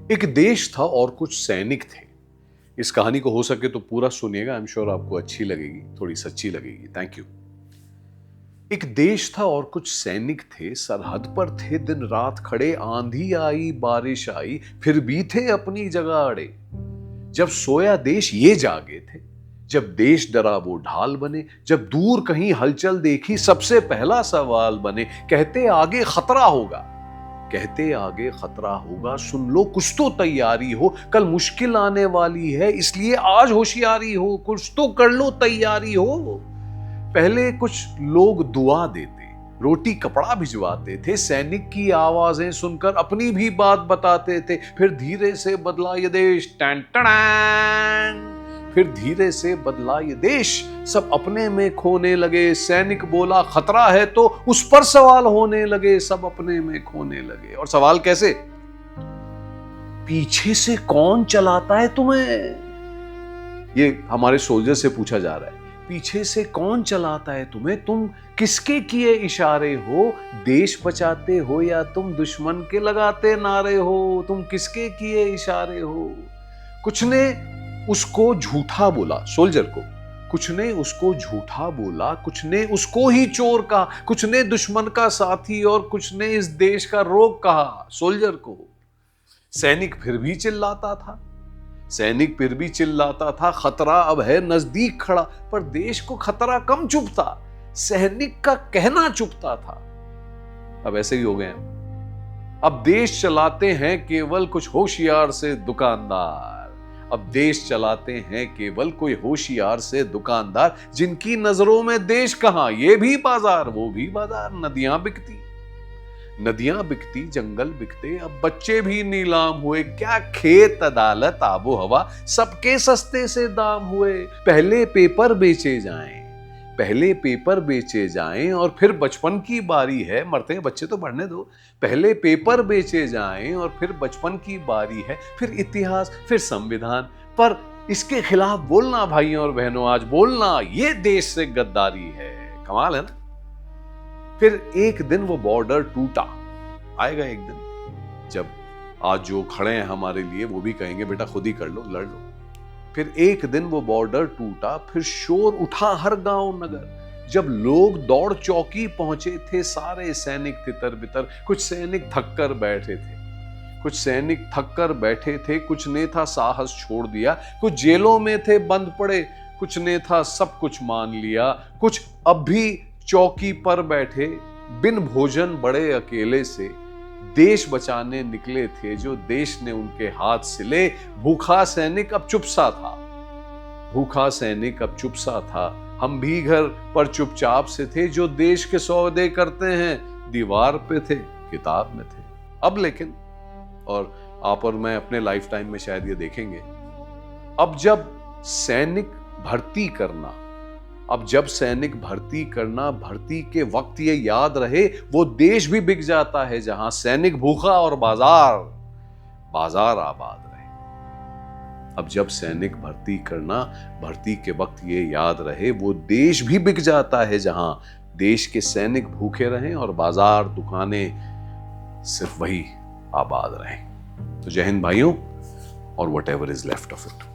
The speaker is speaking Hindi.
एक देश था और कुछ सैनिक थे। इस कहानी को हो सके तो पूरा सुनिएगा, आई एम श्योर आपको अच्छी लगेगी, थोड़ी सच्ची लगेगी। Thank you. एक देश था और कुछ सैनिक थे, सरहद पर थे दिन रात खड़े, आंधी आई बारिश आई फिर भी थे अपनी जगह अड़े। जब सोया देश ये जागे थे, जब देश डरा वो ढाल बने, जब दूर कहीं हलचल देखी सबसे पहला सवाल बने, कहते आगे खतरा होगा, कहते आगे खतरा होगा, सुन लो कुछ तो तैयारी हो, कल मुश्किल आने वाली है इसलिए आज होशियारी हो, कुछ तो कर लो तैयारी हो। पहले कुछ लोग दुआ देते, रोटी कपड़ा भिजवाते थे, सैनिक की आवाजें सुनकर अपनी भी बात बताते थे। फिर धीरे से बदला ये देश, टैन टैन, फिर धीरे से बदला ये देश, सब अपने में खोने लगे। सैनिक बोला खतरा है तो उस पर सवाल होने लगे, सब अपने में खोने लगे। और सवाल कैसे? पीछे से कौन चलाता है तुम्हें? ये हमारे सोल्जर से पूछा जा रहा है। पीछे से कौन चलाता है तुम्हें? तुम किसके किए इशारे हो? देश बचाते हो या तुम दुश्मन के लगाते नारे हो? तुम किसके किए इशारे हो? कुछ ने उसको झूठा बोला, सोल्जर को। कुछ ने उसको झूठा बोला, कुछ ने उसको ही चोर कहा, कुछ ने दुश्मन का साथी और कुछ ने इस देश का रोग कहा सोल्जर को। सैनिक फिर भी चिल्लाता था, सैनिक फिर भी चिल्लाता था, खतरा अब है नजदीक खड़ा। पर देश को खतरा कम चुभता, सैनिक का कहना चुभता था। अब ऐसे ही हो गए हैं। अब देश चलाते हैं केवल कुछ होशियार से दुकानदार। अब देश चलाते हैं केवल कोई होशियार से दुकानदार, जिनकी नजरों में देश कहां, ये भी बाजार वो भी बाजार। नदियां बिकती, नदियां बिकती, जंगल बिकते, अब बच्चे भी नीलाम हुए। क्या खेत, अदालत, आबो हवा, सबके सस्ते से दाम हुए। पहले पेपर बेचे जाएं, पहले पेपर बेचे जाएं और फिर बचपन की बारी है, मरते हैं बच्चे तो बढ़ने दो। पहले पेपर बेचे जाएं और फिर बचपन की बारी है, फिर इतिहास, फिर संविधान। पर इसके खिलाफ बोलना भाइयों और बहनों, आज बोलना, ये देश से गद्दारी है। कमाल है ना। फिर एक दिन वो बॉर्डर टूटा। आएगा एक दिन जब आज जो खड़े हैं हमारे लिए वो भी कहेंगे बेटा खुद ही कर लो, लड़ लो। फिर एक दिन वो बॉर्डर टूटा, फिर शोर उठा हर गांव नगर। जब लोग दौड़ चौकी पहुंचे थे, सारे सैनिक तितर बितर। कुछ सैनिक थक कर बैठे थे, कुछ सैनिक थक कर बैठे थे, कुछ ने था साहस छोड़ दिया, कुछ जेलों में थे बंद पड़े, कुछ ने था सब कुछ मान लिया, कुछ अब भी चौकी पर बैठे बिन भोजन बड़े अकेले से। देश बचाने निकले थे जो देश ने उनके हाथ सिले। भूखा सैनिक अब चुप सा था, भूखा सैनिक अब चुप सा था। हम भी घर पर चुपचाप से थे, जो देश के सौदे करते हैं दीवार पे थे, किताब में थे। अब लेकिन, और आप और मैं अपने लाइफ टाइम में शायद ये देखेंगे, अब जब सैनिक भर्ती करना, अब जब सैनिक भर्ती करना, भर्ती के वक्त ये याद रहे, वो देश भी बिक जाता है जहां सैनिक भूखा और बाजार बाजार आबाद रहे। अब जब सैनिक भर्ती करना, भर्ती के वक्त ये याद रहे, वो देश भी बिक जाता है जहां देश के सैनिक भूखे रहें और बाजार दुकानें सिर्फ वही आबाद रहें। तो जय हिंद भाइयों, और whatever is left of it.